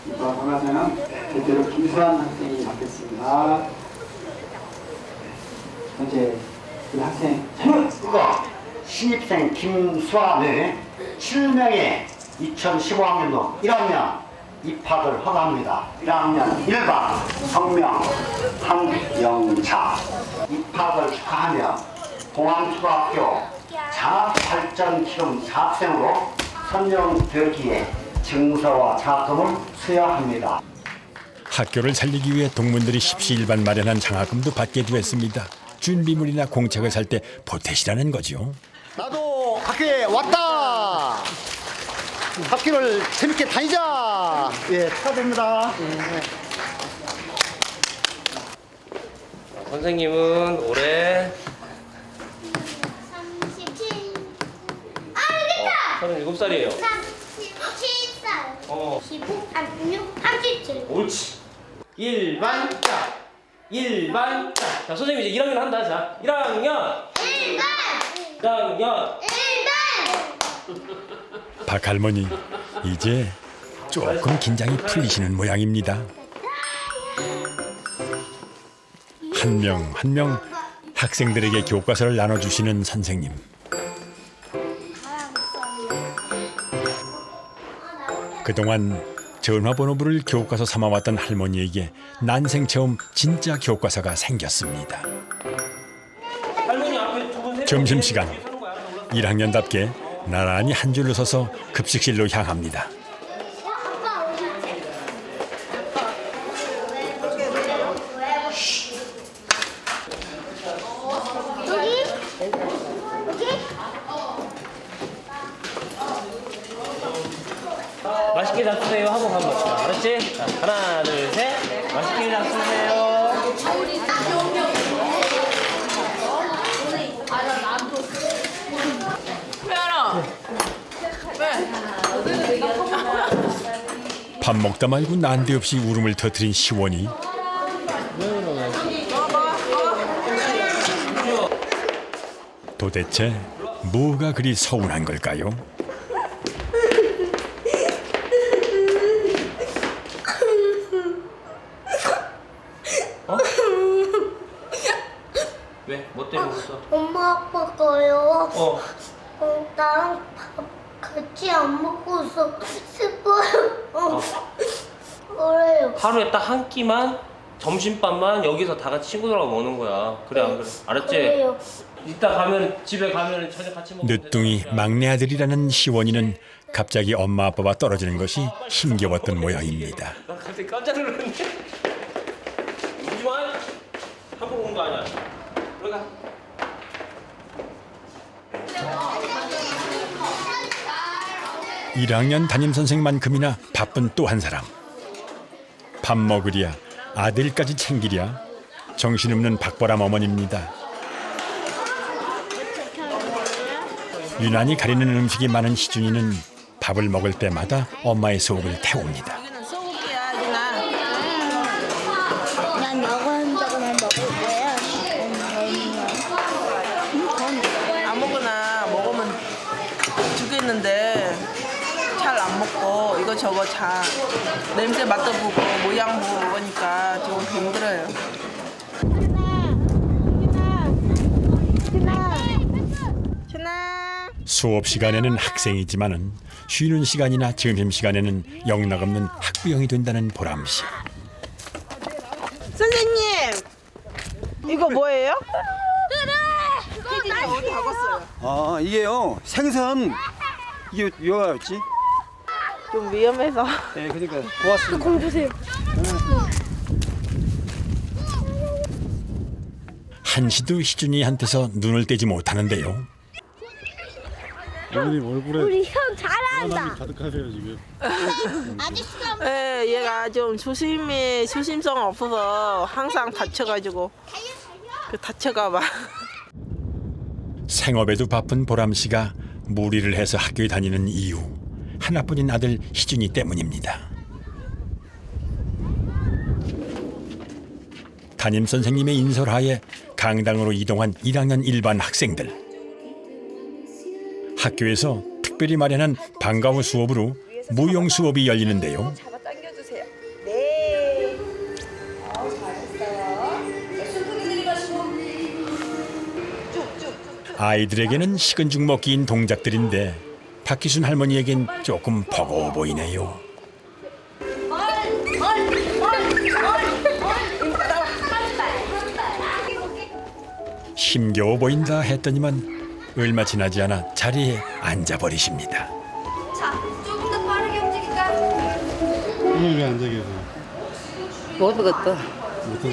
Speaker 13: 이번 방학생은 대대로 김수환 학생이 맡겠습니다. 현재 이 학생
Speaker 14: 신입생 김수환을 7명의 2015학년도 1학년 입학을 허가합니다. 1학년 1반 성명 한영자 입학을 축하하며 공항초등학교 장학발전기금 장학생으로 선정되었기에 증서와 장학금을 수여합니다.
Speaker 1: 학교를 살리기 위해 동문들이 십시일반 마련한 장학금도 받게 되었습니다. 준비물이나 공책을 살 때 보태시라는 거죠.
Speaker 14: 나도 학교에 왔다. 학교를 재밌게 다니자. 예, 축하드립니다.
Speaker 12: 선생님은 올해
Speaker 6: 37.
Speaker 12: 37살이에요.
Speaker 6: 37살. 15, 36, 37.
Speaker 12: 옳지. 1반 짝. 1반 짝. 자, 선생님 이제 1학년 한다. 자, 1학년.
Speaker 6: 1반.
Speaker 12: 1학년.
Speaker 6: 1반.
Speaker 1: 박할머니 이제 조금 긴장이 풀리시는 모양입니다. 한 명 한 명 학생들에게 교과서를 나눠주시는 선생님. 그동안 전화번호부를 교과서 삼아왔던 할머니에게 난생 처음 진짜 교과서가 생겼습니다.
Speaker 12: 할머니 앞에 두 분.
Speaker 1: 점심시간 1학년답게 나란히 한 줄로 서서 급식실로 향합니다.
Speaker 12: 맛있게 잡수세요 하고 밥 먹자. 알았지? 자, 하나, 둘, 셋. 맛있게 잡수세요.
Speaker 1: 밥 먹다 말고 난데없이 울음을 터뜨린 시원이 도대체 뭐가 그리 서운한 걸까요?
Speaker 12: 왜? 뭐 때문에 웃어?
Speaker 6: 엄마 아빠가요.
Speaker 12: 어.
Speaker 6: 나랑 밥 같이 안 먹고 있어. 슬퍼요. 그래요.
Speaker 12: 하루에 딱 한 끼만 점심밥만 여기서 다 같이 친구들하고 먹는 거야. 그래 안 그래? 알았지?
Speaker 6: 그래요.
Speaker 12: 이따 가면 집에 가면 저녁 같이 먹으면
Speaker 1: 늦둥이
Speaker 12: 되잖아.
Speaker 1: 막내 아들이라는 시원이는 갑자기 엄마 아빠와 떨어지는 것이 힘겨웠던 모양입니다.
Speaker 12: 나 갑자기 깜짝 놀랐네. 울지 마. 한국 온 거 아니야. 들어가.
Speaker 1: (1학년) 담임선생만큼이나 바쁜 또 한 사람. 밥 먹으랴 아들까지 챙기랴 정신없는 박보람 어머니입니다. 유난히 가리는 음식이 많은 희준이는 밥을 먹을 때마다 엄마의 속을 태웁니다.
Speaker 6: 난 먹은 적은 먹을 거야.
Speaker 7: 아무거나 먹으면 주겠는데 잘 안 먹고 이거저거 잘 냄새 맡아보고 모양 보고 그러니까 좀 힘들어요.
Speaker 1: 수업 시간에는 학생이지만은 쉬는 시간이나 점심 시간에는 영락없는 학부형이 된다는 보람 씨.
Speaker 7: 선생님 이거 뭐예요? 피디가 어디 가봤어요?
Speaker 13: 아 이게요 생선 이게 뭐였지?
Speaker 7: 좀 위험해서.
Speaker 13: 네 그러니까 고맙습니다.
Speaker 7: 공 주세요.
Speaker 1: 한시도 희준이한테서 눈을 떼지 못하는데요.
Speaker 9: 어머님 얼굴에
Speaker 6: 우리 형 잘한다.
Speaker 9: 가득하세요 지금.
Speaker 6: 아저씨가
Speaker 7: 네, 얘가 좀 조심성 없어서 항상 다쳐가지고 다쳐가봐.
Speaker 1: 생업에도 바쁜 보람 씨가 무리를 해서 학교에 다니는 이유 하나뿐인 아들 희준이 때문입니다. 담임 선생님의 인솔하에 강당으로 이동한 1학년 일반 학생들. 학교에서 특별히 마련한 방과 후 수업으로 무용 수업이 열리는데요.
Speaker 7: 잡아당겨주세요. 네.
Speaker 1: 아이들에게는 식은 죽 먹기인 동작들인데 박희순 할머니에겐 조금 버거워 보이네요. 힘겨워 보인다 했더니만 얼마 지나지 않아 자리에 앉아버리십니다.
Speaker 6: 자, 조금 더 빠르게 움직일까?
Speaker 9: 오늘 왜 앉아 계세요?
Speaker 2: 못 먹었어.
Speaker 9: 못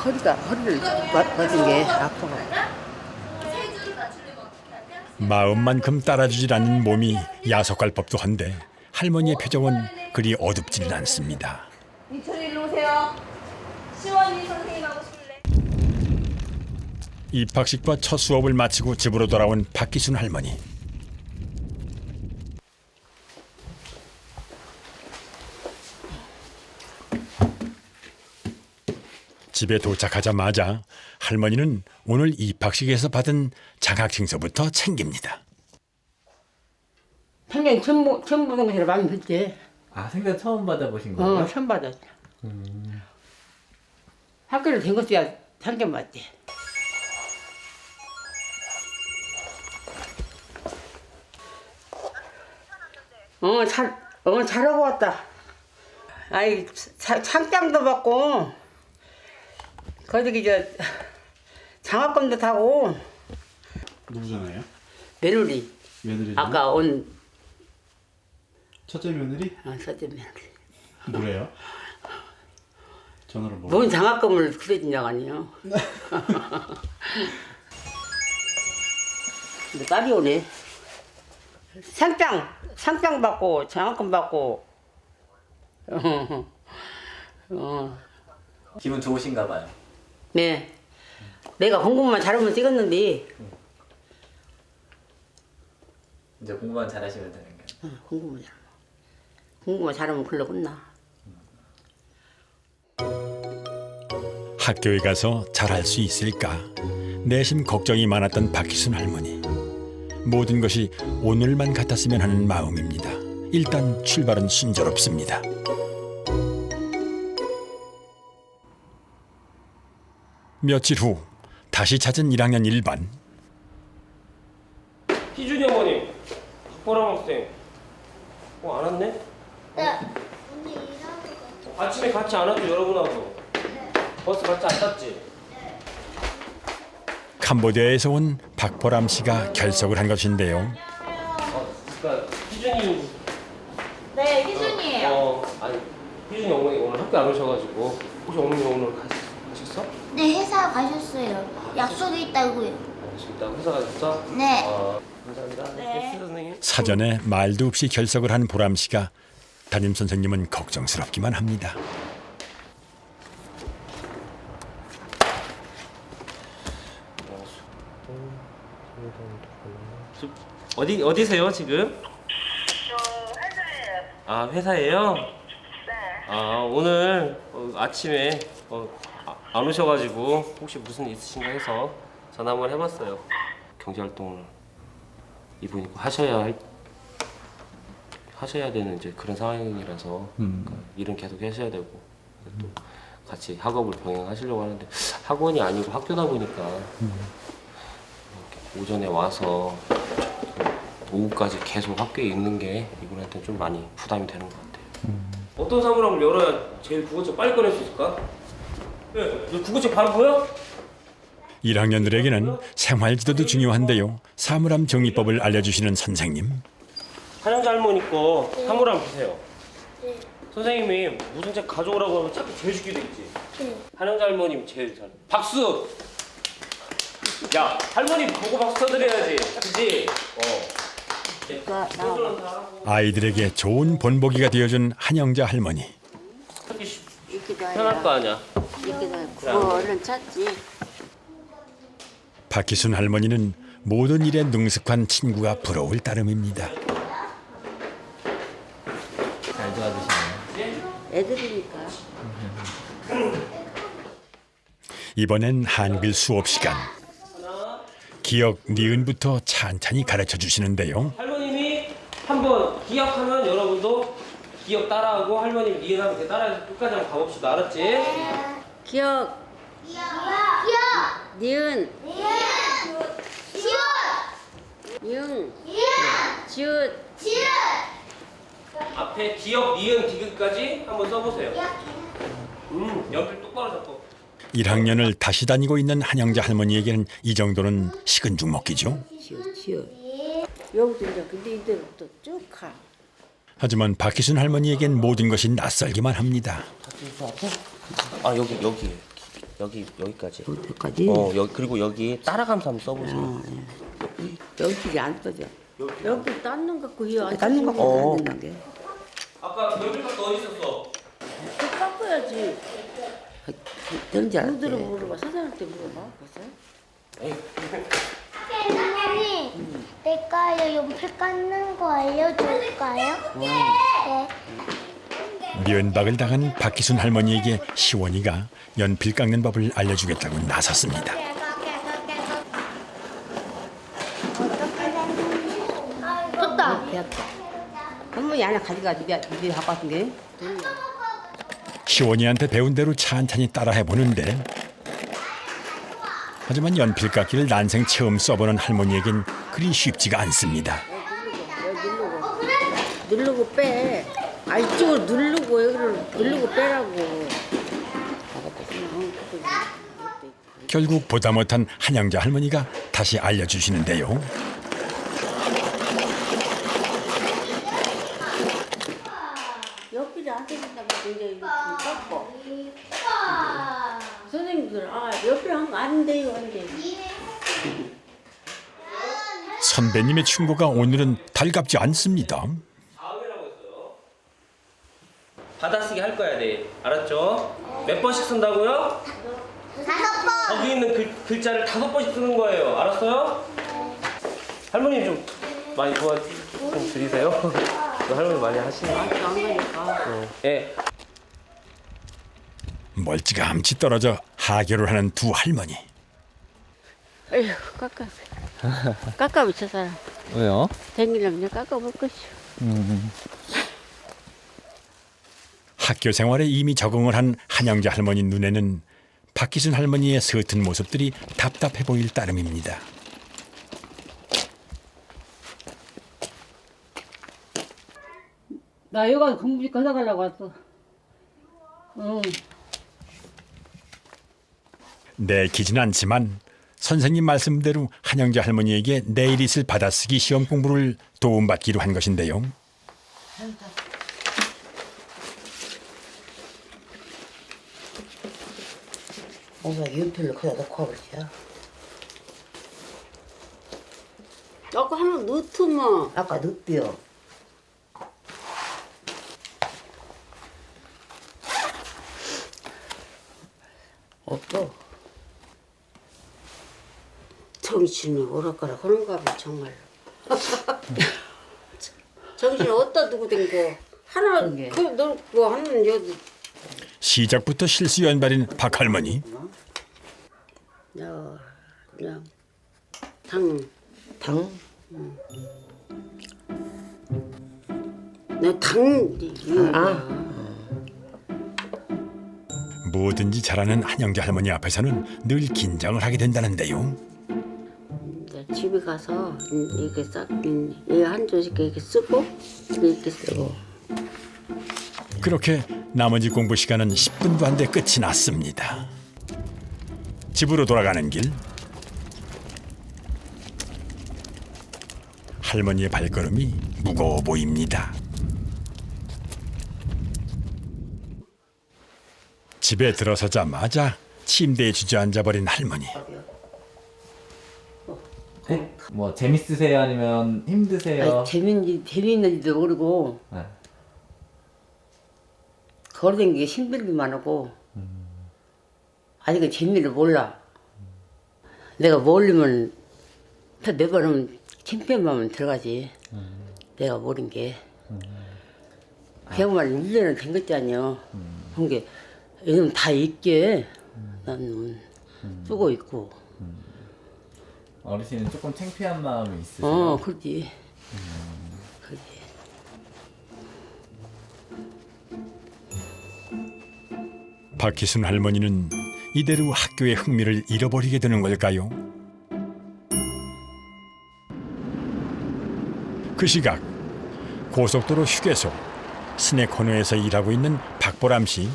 Speaker 9: 앉아
Speaker 2: 허리를 맞은 게 아파.
Speaker 1: 마음만큼 따라주질 않는 몸이 야속할 법도 한데 할머니의 표정은 그리 어둡지는 않습니다.
Speaker 6: 이철이 일로 오세요. 시원이 선생님하고 싶을래?
Speaker 1: 입학식과 첫 수업을 마치고 집으로 돌아온 박기순 할머니. 집에 도착하자마자 할머니는 오늘 입학식에서 받은 장학증서부터 챙깁니다.
Speaker 2: 생전 처음 보는 것이라 마음이 들지.
Speaker 4: 아 생전 처음 받아보신 거예요?
Speaker 2: 처음 받았어. 학교를 된 것이야 상견 받지. 잘하고 왔다. 아이 상장도 받고 거기 장학금도 타고.
Speaker 9: 누구잖아요?
Speaker 2: 며느리.
Speaker 9: 며느리.
Speaker 2: 아까 온.
Speaker 9: 첫째 며느리?
Speaker 2: 첫째 며느리.
Speaker 9: 뭐래요? 전화로 뭐?
Speaker 2: 뭔 장학금을 그래준다고 아니요. 근데 딸이 오네. 상장 받고 장학금 받고.
Speaker 4: 기분 좋으신가 봐요.
Speaker 2: 네. 내가 공부만 잘하면 찍었는데.
Speaker 4: 이제 공부만 잘하시면 되는 거예요.
Speaker 2: 공부만 잘하면 글로 끝나.
Speaker 1: 학교에 가서 잘할 수 있을까 내심 걱정이 많았던 박희순 할머니. 모든 것이 오늘만 같았으면 하는 마음입니다. 일단 출발은 순조롭습니다. 며칠 후 다시 찾은 1학년 1반.
Speaker 12: 희준이 어머님, 박보람 학생. 안 왔네?
Speaker 6: 네.
Speaker 12: 아침에 같이 안 왔죠, 여러분하고? 버스 같이 안 탔지?
Speaker 1: 캄보디아에서 온 박보람 씨가 결석을 한 것인데요.
Speaker 12: 그러니까 희준이.
Speaker 6: 네, 희준이에요.
Speaker 12: 아니 희준이 어머니 오늘 학교 안 오셔가지고 혹시 어머니 오늘 가셨어?
Speaker 6: 네, 회사 가셨어요. 약속이 있다고요.
Speaker 12: 지금 나 회사 가셨어?
Speaker 6: 네.
Speaker 12: 감사합니다.
Speaker 10: 네.
Speaker 12: 선생님.
Speaker 1: 사전에 말도 없이 결석을 한 보람 씨가 담임 선생님은 걱정스럽기만 합니다.
Speaker 12: 어디세요 지금? 아 회사예요? 아 오늘 아침에 안 오셔가지고 혹시 무슨 일 있으신가 해서 전화 한번 해봤어요. 경제활동을 이분이 하셔야 되는 이제 그런 상황이라서 그러니까 일은 계속 하셔야 되고 또 같이 학업을 병행하시려고 하는데 학원이 아니고 학교다 보니까 이렇게 오전에 와서 오후까지 계속 학교에 있는 게 이분한테는 좀 많이 부담이 되는 것 같아요. 어떤 사물함을 열어야 제일 국어책 빨리 꺼낼 수 있을까? 네, 국어책 바로 보여?
Speaker 1: 1학년들에게는 생활지도도 중요한데요. 사물함 정리법을 알려주시는 선생님.
Speaker 12: 한영자 할머니 거 사물함 주세요. 선생님이 무슨 책 가져오라고 하면 자꾸 제주기도 있지. 한영자 할머님 제일 잘. 박수! 야 할머니 보고 박수 쳐드려야지. 그지?
Speaker 1: 아이들에게 좋은 본보기가 되어준 한영자 할머니.
Speaker 12: 편할 거 아니야.
Speaker 10: 그거 얼른 찾지.
Speaker 1: 박희순 할머니는 모든 일에 능숙한 친구가 부러울 따름입니다.
Speaker 4: 잘 도와주시네요.
Speaker 10: 애들이니까.
Speaker 1: 이번엔 한글 수업 시간. 기억 니은부터 찬찬히 가르쳐 주시는데요.
Speaker 12: 할머님이 한번 기억하면 여러분도 기억 따라하고 할머님 니은하면 이렇게 따라해서 끝까지 한번 가봅시다. 알았지?
Speaker 10: 기억. 니은. 융. 지읒.
Speaker 12: 앞에 기억 니은 디귿까지 한번 써보세요. 연필 똑바로 잡고.
Speaker 1: 1학년을 다시 다니고 있는 한영자 할머니에게는 이 정도는 식은 죽 먹기죠.
Speaker 10: 지읒. 여기도 이제 근데 이대로 또 쭉 가.
Speaker 1: 하지만 박희순 할머니에겐 모든 것이 낯설기만 합니다.
Speaker 12: 아 여기까지.
Speaker 10: 여기까지?
Speaker 12: 여기 그리고 여기 따라가면서 한번 써보세요.
Speaker 10: 여기 안 떠져. 여기 닦는 갖고 닦는 갖고 안 된다는 게.
Speaker 12: 아까 연필 깎아 어디 있었어?
Speaker 10: 또 깎아야지.
Speaker 5: 뭔지 알았대.
Speaker 10: 누구들은 물어봐. 사장한테 물어봐. 벌써.
Speaker 6: 선생님, 내가 연필 깎는 거 알려줄까요? 네.
Speaker 1: 면박을 당한 박희순 할머니에게 시원이가 연필 깎는 법을 알려주겠다고 나섰습니다.
Speaker 10: 떴다. 할머니 안에 가져가. 입에 갖고 왔은 게.
Speaker 1: 시원이한테 배운 대로 찬찬히 따라해 보는데 하지만 연필 깎기를 난생 처음 써보는 할머니에겐 그리 쉽지가 않습니다.
Speaker 10: 누르고 빼. 이쪽으로 누르고 여기를 누르고 빼라고.
Speaker 1: 결국 보다 못한 한영자 할머니가 다시 알려주시는데요.
Speaker 10: 옆길에 안 되니까 굉장히 깎고. 선생님들 옆에 한 거 안 돼요, 안 돼요.
Speaker 1: 선배님의 충고가 오늘은 달갑지 않습니다.
Speaker 12: 받아쓰기 할 거야 내일. 알았죠? 몇 번씩 쓴다고요?
Speaker 6: 5번.
Speaker 12: 거기 있는 글자를 5번씩 쓰는 거예요. 알았어요? 할머니 좀 많이 좀 드리세요. 할머니 많이 하시네.
Speaker 10: 안 가니까.
Speaker 12: 예.
Speaker 1: 멀찌감치 떨어져 하교를 하는 두 할머니.
Speaker 10: 에휴, 깎아 붙여 사람.
Speaker 4: 왜요?
Speaker 10: 댕기려면 깎아볼 것이오.
Speaker 1: 학교 생활에 이미 적응을 한 한영자 할머니 눈에는 박희순 할머니의 서툰 모습들이 답답해 보일 따름입니다.
Speaker 10: 나 여기 공부식 가져가려고 왔어. 응.
Speaker 1: 내키진 않지만 선생님 말씀대로 한영자 할머니에게 내일 있을 받아쓰기 시험 공부를 도움받기로 한 것인데요.
Speaker 5: 뭔가 연필로 그냥 넣고 와버려.
Speaker 10: 아까 한번 넣더만.
Speaker 2: 아까 넣었대요. 없어.
Speaker 10: 정신이 오락가락 하는가 봐 정말로. 정신을 어디다 두고 댕겨. 하나 그 넣고 하면 여기.
Speaker 1: 시작부터 실수 연발인 박할머니.
Speaker 10: 야, 그냥
Speaker 2: 당?
Speaker 10: 당.
Speaker 1: 뭐든지 잘하는 한영자 할머니 앞에서는 늘 긴장을 하게 된다는데요.
Speaker 10: 이제 집에 가서 이렇게 한 조씩 이렇게 쓰고 이렇게 쓰고.
Speaker 1: 그렇게 나머지 공부 시간은 10분도 안 돼 끝이 났습니다. 집으로 돌아가는 길. 할머니의 발걸음이 무거워 보입니다. 집에 들어서자마자 침대에 주저앉아 버린 할머니.
Speaker 4: 네? 뭐 재밌으세요 아니면 힘드세요?
Speaker 2: 아니, 재밌는지도 모르고
Speaker 4: 네.
Speaker 2: 걸어다니기 힘들기만 하고 아직은 재미를 몰라. 내가 모르면 매번 하면 창피한마음은 들어가지. 내가 모른 게. 그야말로 1년은 된 것도 아니야. 그게 요즘 다 있게 나는 쓰고 있고.
Speaker 4: 어르신은 조금 창피한 마음이 있으세요?
Speaker 2: 그렇지. 그렇지.
Speaker 1: 박희순 할머니는 이대로 학교의 흥미를 잃어버리게 되는 걸까요? 그 시각 고속도로 휴게소 스낵 코너에서 일하고 있는 박보람 씨.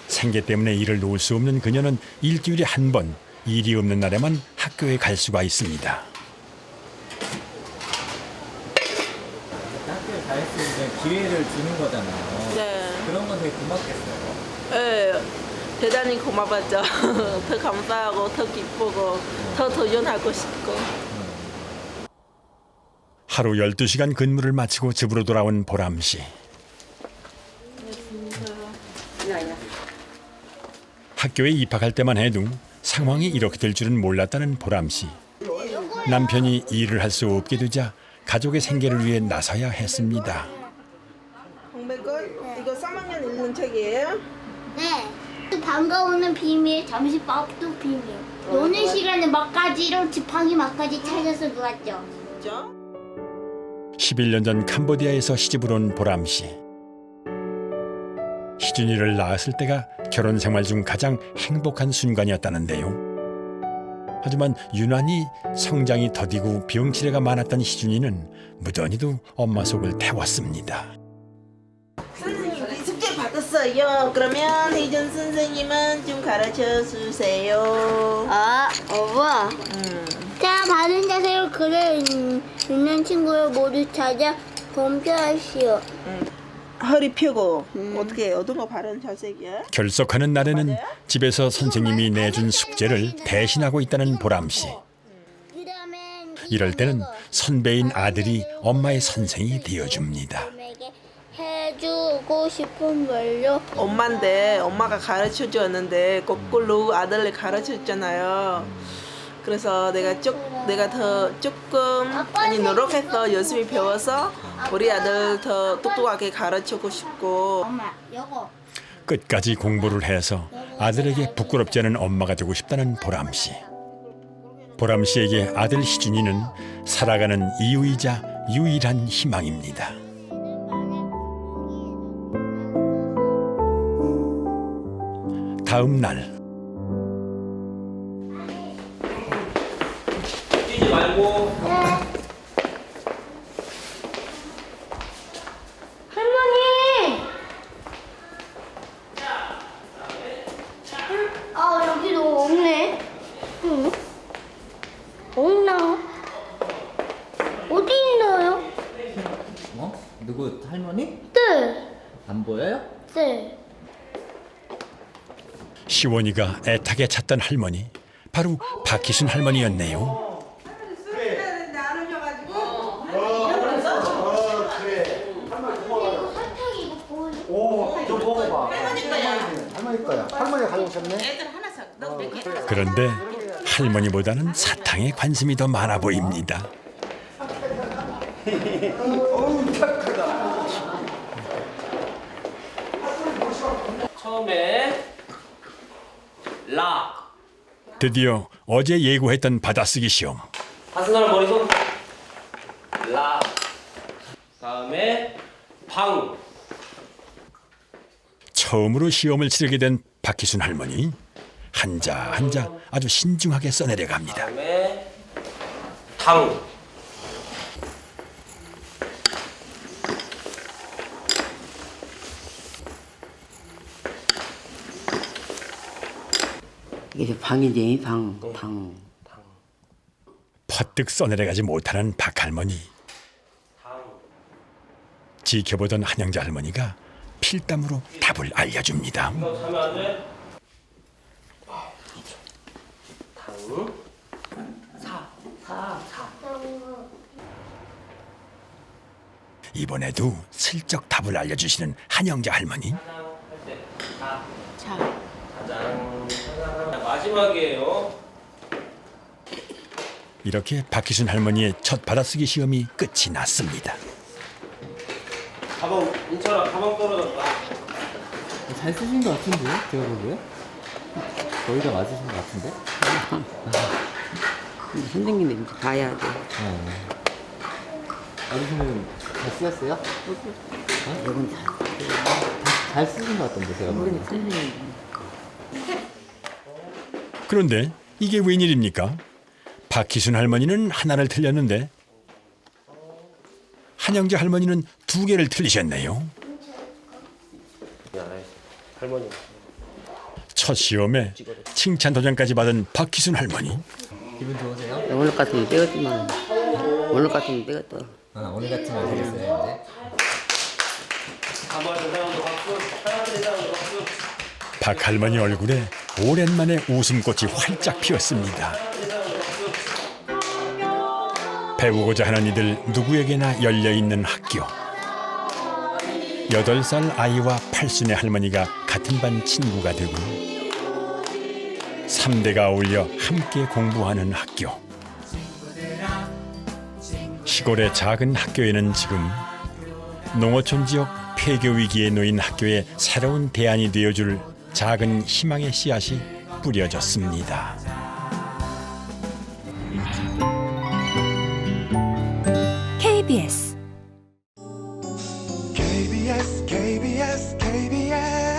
Speaker 1: 생계 때문에 일을 놓을 수 없는 그녀는 일주일에 한 번 일이 없는 날에만 학교에 갈 수가 있습니다.
Speaker 4: 학교에 갈 수 있는 기회를 주는 거잖아요.
Speaker 7: 네.
Speaker 4: 그런 건 되게 고맙겠어요.
Speaker 7: 네, 대단히 고마웠죠. 더 감사하고 더 기쁘고 더 도전하고 싶고.
Speaker 1: 하루 12시간 근무를 마치고 집으로 돌아온 보람 씨. 학교에 입학할 때만 해도 상황이 이렇게 될 줄은 몰랐다는 보람 씨. 남편이 일을 할 수 없게 되자 가족의 생계를 위해 나서야 했습니다.
Speaker 7: 홍백은 이거 3학년 읽는 책이에요?
Speaker 6: 네. 반가우는 비밀, 점심밥도 비밀. 노는 시간에 막가지로 지팡이 막가지 찾아서 놀았죠.
Speaker 7: 진짜?
Speaker 1: 11년 전 캄보디아에서 시집을 온 보람 씨. 희준이를 낳았을 때가 결혼 생활 중 가장 행복한 순간이었다는데요. 하지만 유난히 성장이 더디고 병치레가 많았던 희준이는 무던히도 엄마 속을 태웠습니다.
Speaker 7: 선생님 숙제 받았어요. 그러면 혜준 선생님은 좀 가르쳐 주세요.
Speaker 6: 어머. 자, 바른 자세로 글을 읽는 친구를 모두 찾아 검표하시오.
Speaker 7: 허리 펴고 어떻게 어떤 거 바른 자세야?
Speaker 1: 결석하는 날에는 집에서 선생님이 내준 숙제를 대신하고 있다는 보람 씨. 이럴 때는 선배인 아들이 엄마의 선생이 되어줍니다.
Speaker 6: 해주고 싶은 말로.
Speaker 7: 엄마인데 엄마가 가르쳐 줬는데 거꾸로 아들을 가르쳐 줬잖아요. 그래서 내가 더 조금 노력해서 열심히 배워서 우리 아들 더 똑똑하게 가르치고 싶고.
Speaker 6: 엄마, 여보.
Speaker 1: 끝까지 공부를 해서 아들에게 부끄럽지 않은 엄마가 되고 싶다는 보람 씨. 보람 씨에게 아들 희준이는 살아가는 이유이자 유일한 희망입니다. 다음 날.
Speaker 12: 뛰지 말고.
Speaker 6: 할머니! 여기도 없네. 응? 없나? 어디 있나요?
Speaker 4: 누구 할머니?
Speaker 6: 네.
Speaker 4: 안 보여요?
Speaker 6: 네.
Speaker 1: 시원이가 애타게 찾던 할머니, 바로 박희순 할머니였네요.
Speaker 8: 쓰러져야 되는데 안 오셔가지고
Speaker 1: 그런데 할머니보다는 사탕에 관심이 더 많아 보입니다.
Speaker 12: 처음에 라.
Speaker 1: 드디어 어제 예고했던 받아쓰기 시험.
Speaker 12: 하스날 머리손 라. 다음에 방.
Speaker 1: 처음으로 시험을 치르게 된 박희순 할머니. 한자 한자 아주 신중하게 써내려 갑니다.
Speaker 12: 다음에 당.
Speaker 10: 이게 방이지 방.
Speaker 1: 퍼뜩 써내려가지 못하는 박 할머니. 지켜보던 한영자 할머니가 필담으로 답을 알려줍니다.
Speaker 12: 이거 하면 안 돼? 당.
Speaker 2: 사.
Speaker 1: 이번에도 슬쩍 답을 알려주시는 한영자 할머니.
Speaker 12: 가장 마지막이에요.
Speaker 1: 이렇게 박희순 할머니의 첫 받아쓰기 시험이 끝이 났습니다.
Speaker 12: 가방 인철아 가방 떨어졌다.
Speaker 4: 잘 쓰신 것 같은데요? 제가 보기에? 거의가 맞으신 것 같은데?
Speaker 10: 선생님이 이제 봐야 돼.
Speaker 4: 아저씨는 잘 쓰셨어요?
Speaker 10: 이건
Speaker 4: 잘 쓰신 것 같던데 제가 보기에.
Speaker 1: 그런데 이게 웬일입니까? 박희순 할머니는 하나를 틀렸는데 한영자 할머니는 2개를 틀리셨네요.
Speaker 12: 할머니.
Speaker 1: 첫 시험에 칭찬 도장까지 받은 박희순 할머니.
Speaker 4: 기분 좋으세요?
Speaker 10: 오늘 같으면 되겠지만 오늘 같으면 되겠다.
Speaker 4: 오늘 같으면 되겠어요
Speaker 1: 박 할머니 얼굴에 오랜만에 웃음꽃이 활짝 피었습니다. 배우고자 하는 이들 누구에게나 열려있는 학교. 8살 아이와 8순의 할머니가 같은 반 친구가 되고 3대가 어울려 함께 공부하는 학교. 시골의 작은 학교에는 지금 농어촌 지역 폐교 위기에 놓인 학교에 새로운 대안이 되어줄 작은 희망의 씨앗이 뿌려졌습니다.
Speaker 15: KBS
Speaker 16: KBS KBS KBS